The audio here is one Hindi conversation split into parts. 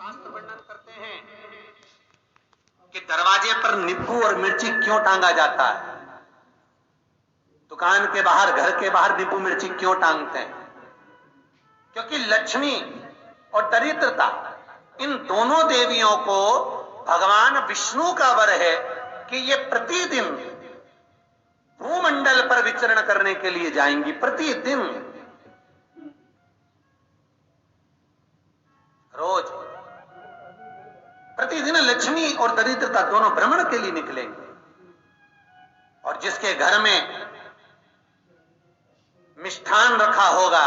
शास्त्र वर्णन करते हैं कि दरवाजे पर नींबू और मिर्ची क्यों टांगा जाता है। दुकान के बाहर, घर के बाहर नींबू मिर्ची क्यों टांगते हैं? क्योंकि लक्ष्मी और दरिद्रता, इन दोनों देवियों को भगवान विष्णु का वर है कि ये प्रतिदिन भूमंडल पर विचरण करने के लिए जाएंगी। प्रतिदिन, रोज प्रतिदिन लक्ष्मी और दरिद्रता दोनों भ्रमण के लिए निकलेंगे। और जिसके घर में मिष्ठान रखा होगा,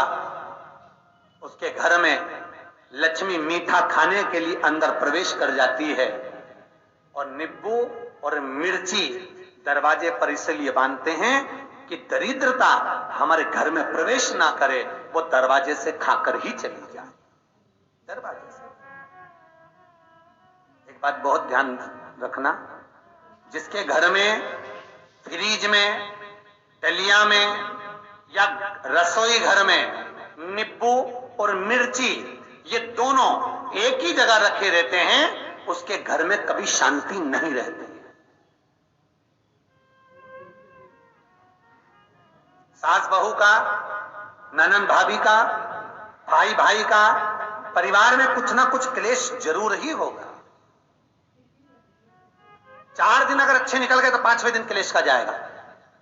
उसके घर में लक्ष्मी मीठा खाने के लिए अंदर प्रवेश कर जाती है। और नींबू और मिर्ची दरवाजे पर इसलिए बांधते हैं कि दरिद्रता हमारे घर में प्रवेश ना करे, वो दरवाजे से खाकर ही चली जाए। दरवाजे से। एक बात बहुत ध्यान रखना, जिसके घर में फ्रिज में, डलिया में या रसोई घर में नींबू और मिर्ची ये दोनों एक ही जगह रखे रहते हैं, उसके घर में कभी शांति नहीं रहती है। सास बहू का, ननद भाभी का, भाई भाई का, परिवार में कुछ ना कुछ क्लेश जरूर ही होगा। 4 दिन अगर अच्छे निकल गए तो 5वें दिन क्लेश का जाएगा।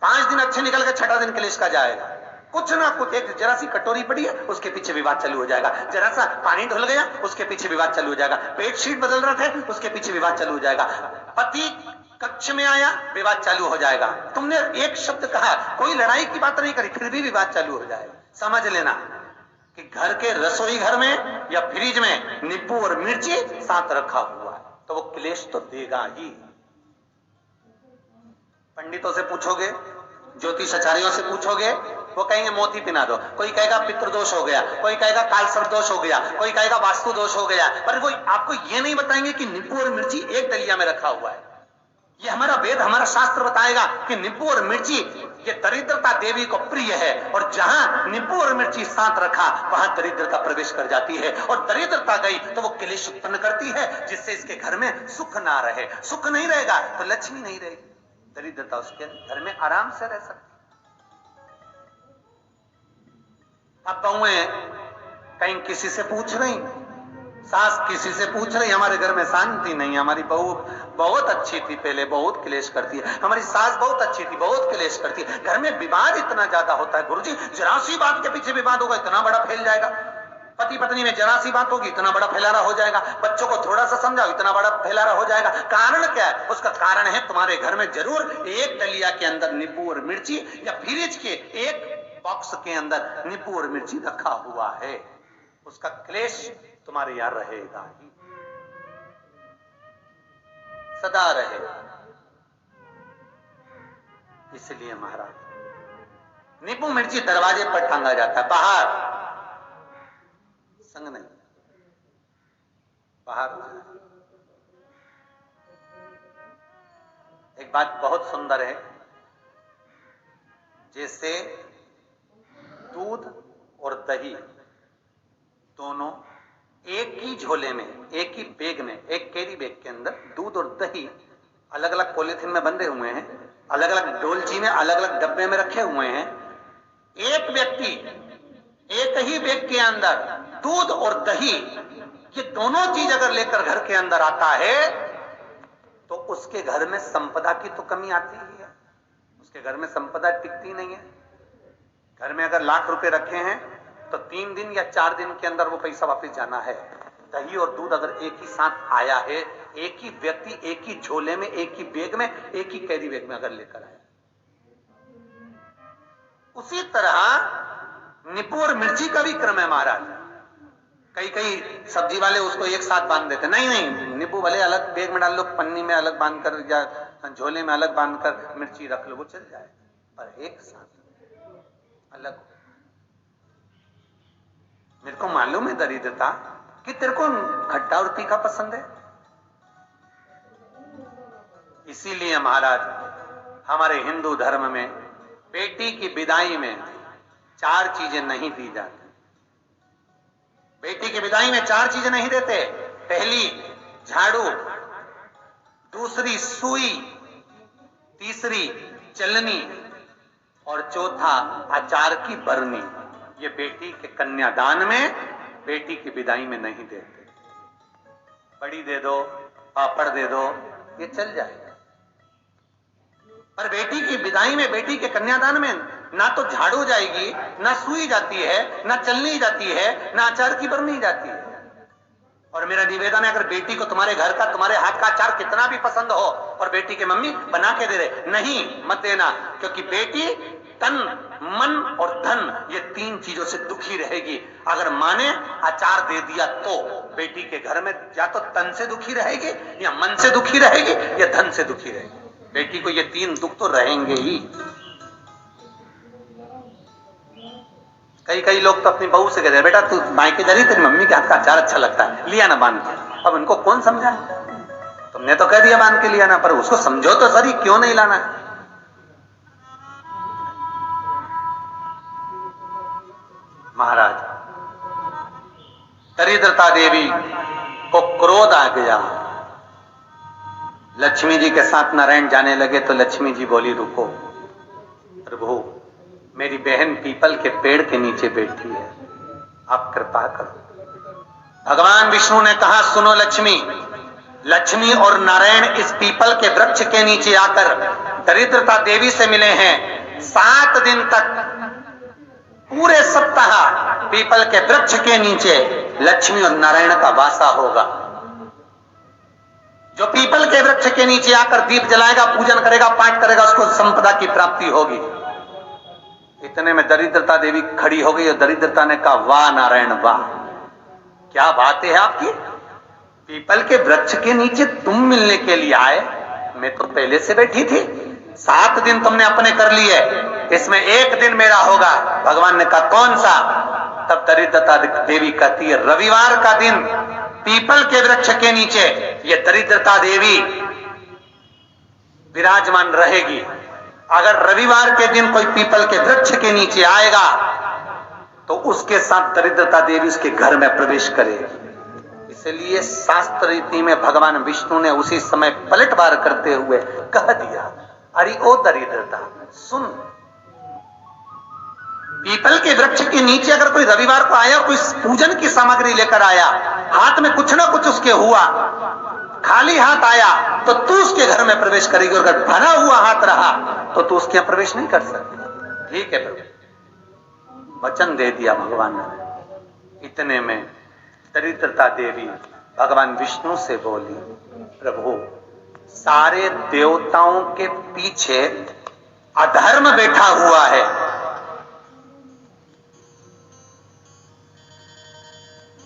5 दिन अच्छे निकल गए, 6ठा दिन क्लेश का जाएगा। कुछ ना कुछ, एक जरा सी कटोरी पड़ी है उसके पीछे विवाद चालू हो जाएगा, जरा सा पानी ढुल गया उसके पीछे विवाद चालू हो जाएगा, बेडशीट बदल रहे थे उसके पीछे विवाद चालू हो जाएगा, पति कक्ष में आया विवाद चालू हो जाएगा, तुमने एक शब्द कहा, कोई लड़ाई की बात नहीं करी, फिर भी विवाद चालू हो जाएगा। समझ लेना कि घर के रसोई घर में या फ्रिज में नींबू और मिर्ची साथ रखा हुआ है तो वो क्लेश तो देगा ही। पंडितों से पूछोगे, ज्योतिषाचार्यों से पूछोगे, वो कहेंगे मोती पिना दो, कोई कहेगा पितृदोष हो गया, कोई कहेगा कालसर्प दोष हो गया, कोई कहेगा वास्तु दोष हो गया, पर वो आपको ये नहीं बताएंगे कि नींबू और मिर्ची एक डलिया में रखा हुआ है। ये हमारा वेद, हमारा शास्त्र बताएगा कि नींबू और मिर्ची ये दरिद्रता देवी को प्रिय है, और जहां नींबू और मिर्ची साथ रखा वहां दरिद्रता प्रवेश कर जाती है, और दरिद्रता गई तो वो क्लेश उत्पन्न करती है, जिससे इसके घर में सुख ना रहे। सुख नहीं रहेगा तो लक्ष्मी नहीं रहेगी, दरिद्रता उसके घर में आराम से रह सकती। अब बहुएं कहीं किसी से पूछ रही, सास किसी से पूछ रही, हमारे घर में शांति नहीं, हमारी बहू बहुत अच्छी थी, पहले बहुत क्लेश करती है, हमारी सास बहुत अच्छी थी, बहुत क्लेश करती है, घर में विवाद इतना ज्यादा होता है गुरुजी, जरा सी बात के पीछे विवाद होगा इतना बड़ा फैल जाएगा, पति पत्नी में जरा सी बात होगी इतना बड़ा फैलाना हो जाएगा, बच्चों को थोड़ा सा समझाओ इतना बड़ा फैलाना हो जाएगा। कारण क्या है? उसका कारण है तुम्हारे घर में जरूर एक डलिया के अंदर नींबू और मिर्ची या फ्रिज के एक बॉक्स के अंदर नींबू और मिर्ची रखा हुआ है, उसका क्लेश तुम्हारे यार रहेगा ही, सदा रहेगा। इसलिए महाराज नींबू मिर्ची दरवाजे पर टांगा जाता है, बाहर संग नहीं, बाहर। एक बात बहुत सुंदर है, जैसे दूध और दही दोनों एक ही झोले में, एक ही बैग में, एक कैरी बैग के अंदर दूध और दही अलग अलग पॉलिथीन में बंधे हुए हैं, अलग अलग डोलची में, अलग अलग डब्बे में रखे हुए हैं। एक व्यक्ति एक ही बैग के अंदर दूध और दही ये दोनों चीज अगर लेकर घर के अंदर आता है तो उसके घर में संपदा की तो कमी आती ही है, उसके घर में संपदा टिकती नहीं है। घर में अगर लाख रुपए रखे हैं तो 3 दिन या 4 दिन के अंदर वो पैसा वापस जाना है। दही और दूध अगर एक ही साथ आया है, एक ही व्यक्ति एक ही झोले में, एक ही बैग में, एक ही कैरी बैग में अगर लेकर आया, उसी तरह नींबू और मिर्ची का भी क्रम है महाराज। कई सब्जी वाले उसको एक साथ बांध देते, नहीं नहीं, नींबू भले अलग बैग में डाल लो, पन्नी में अलग बांध कर या झोले में अलग बांध कर मिर्ची रख लो, वो चल जाए, पर एक साथ अलग। मेरे को मालूम है दरिद्रता कि तेरे को खट्टा और तीखा पसंद है, इसीलिए महाराज हमारे हिंदू धर्म में बेटी की विदाई में 4 चीजें नहीं दी जाती। बेटी की विदाई में 4 चीजें नहीं देते। पहली झाड़ू, दूसरी सुई, तीसरी चलनी और चौथा अचार की बरनी। ये बेटी के कन्यादान में, बेटी की विदाई में नहीं देते। बड़ी दे दो, पापड़ दे दो, ये चल जाएगा, पर बेटी की विदाई में, बेटी के कन्यादान में ना तो झाड़ू जाएगी, ना सुई जाती है, ना चलनी जाती है, ना अचार की बरनी जाती है। और मेरा निवेदन है, अगर बेटी को तुम्हारे घर का, तुम्हारे हाथ का अचार कितना भी पसंद हो और बेटी की मम्मी बना के दे दे, नहीं, मत देना, क्योंकि बेटी तन, मन और धन, ये तीन चीजों से दुखी रहेगी। अगर माँ ने अचार दे दिया तो बेटी के घर में या तो तन से दुखी रहेगी, या मन से दुखी रहेगी, या धन से दुखी रहेगी। बेटी को ये तीन दुख तो रहेंगे ही। कई लोग तो अपनी बहू से कहते हैं, बेटा तू मायके जा रही, तेरी मम्मी के हाथ का अचार अच्छा लगता है, लिया ना बांध के। अब इनको कौन समझाए? तुमने तो कह दिया बांध के लिया ना, पर उसको समझो तो सही, क्यों नहीं लाना है? महाराज, दरिद्रता देवी को क्रोध आ गया। लक्ष्मी जी के साथ नारायण जाने लगे तो लक्ष्मी जी बोली, रुको प्रभु, मेरी बहन पीपल के पेड़ के नीचे बैठी है, आप कृपा करो। भगवान विष्णु ने कहा, सुनो लक्ष्मी, लक्ष्मी और नारायण इस पीपल के वृक्ष के नीचे आकर दरिद्रता देवी से मिले हैं। 7 दिन तक, पूरे सप्ताह पीपल के वृक्ष के नीचे लक्ष्मी और नारायण का वासा होगा। जो पीपल के वृक्ष के नीचे आकर दीप जलाएगा, पूजन करेगा, पाठ करेगा, उसको संपदा की प्राप्ति होगी। इतने में दरिद्रता देवी खड़ी हो गई और दरिद्रता ने कहा, वाह नारायण वाह, क्या बात है आपकी, पीपल के वृक्ष के नीचे तुम मिलने के लिए आए, मैं तो पहले से बैठी थी। 7 दिन तुमने अपने कर लिए, इसमें 1 दिन मेरा होगा। भगवान ने कहा, कौन सा? तब दरिद्रता देवी कहती है, रविवार का दिन पीपल के वृक्ष के नीचे ये दरिद्रता देवी विराजमान रहेगी। अगर रविवार के दिन कोई पीपल के वृक्ष के नीचे आएगा तो उसके साथ दरिद्रता देवी उसके घर में प्रवेश करेगी। इसलिए शास्त्र रीति में भगवान विष्णु ने उसी समय पलटवार करते हुए कह दिया, अरे ओ दरिद्रता सुन, पीपल के वृक्ष के नीचे अगर कोई रविवार को आया और कोई पूजन की सामग्री लेकर आया, हाथ में कुछ ना कुछ उसके हुआ, खाली हाथ आया तो तू उसके घर में प्रवेश करेगी, और अगर भरा हुआ हाथ रहा तो तू उसके यहां प्रवेश नहीं कर सकती। ठीक है प्रभु, वचन दे दिया भगवान ने। इतने में दरिद्रता देवी भगवान विष्णु से बोली, प्रभु सारे देवताओं के पीछे अधर्म बैठा हुआ है,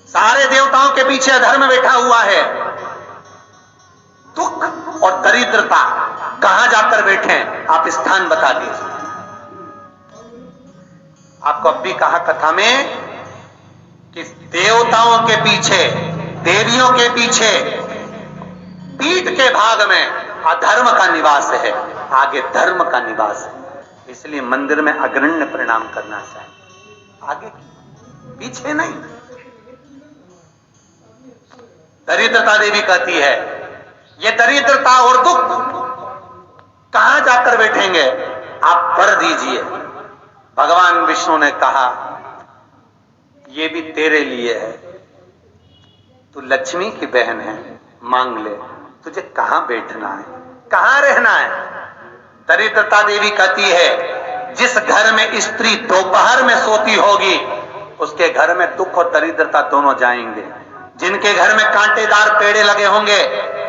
सारे देवताओं के पीछे अधर्म बैठा हुआ है, दुख और दरिद्रता कहां जाकर बैठे हैं, आप स्थान बता दीजिए। आपको अब भी कहा कथा में कि देवताओं के पीछे, देवियों के पीछे पीठ के भाग में अधर्म का निवास है, आगे धर्म का निवास है। इसलिए मंदिर में अग्रण्य प्रणाम करना चाहिए, आगे पीछे नहीं। दरिद्रता देवी कहती है, ये दरिद्रता और दुख कहां जाकर बैठेंगे, आप वर दीजिए। भगवान विष्णु ने कहा, ये भी तेरे लिए है, तू लक्ष्मी की बहन है, मांग ले, तुझे कहां बैठना है, कहां रहना है। दरिद्रता देवी कहती है, जिस घर में स्त्री दोपहर में सोती होगी उसके घर में दुख और दरिद्रता दोनों जाएंगे। जिनके घर में कांटेदार पेड़े लगे होंगे,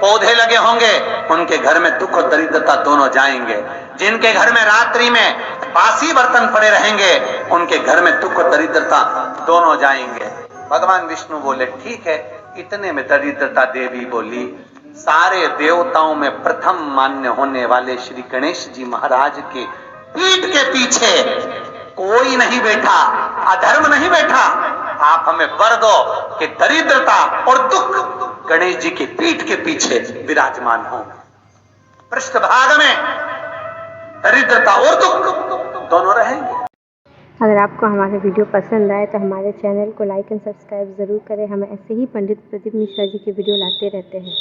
पौधे लगे होंगे, उनके घर में दुख और दरिद्रता दोनों जाएंगे। जिनके घर में रात्रि में बासी बर्तन पड़े रहेंगे, उनके घर में दुख और दरिद्रता दोनों जाएंगे। भगवान विष्णु बोले, ठीक है। इतने में दरिद्रता देवी बोली, सारे देवताओं में प्रथम मान्य होने वाले श्री गणेश जी महाराज के पीठ के पीछे कोई नहीं बैठा, अधर्म नहीं बैठा। आप हमें वर दो कि दरिद्रता और दुख गणेश जी की पीठ के पीछे विराजमान हो। पृष्ठभाग में दरिद्रता और दुख दोनों रहेंगे। अगर आपको हमारे वीडियो पसंद आए तो हमारे चैनल को लाइक एंड सब्सक्राइब ज़रूर करें। हम ऐसे ही पंडित प्रदीप मिश्रा जी की वीडियो लाते रहते हैं।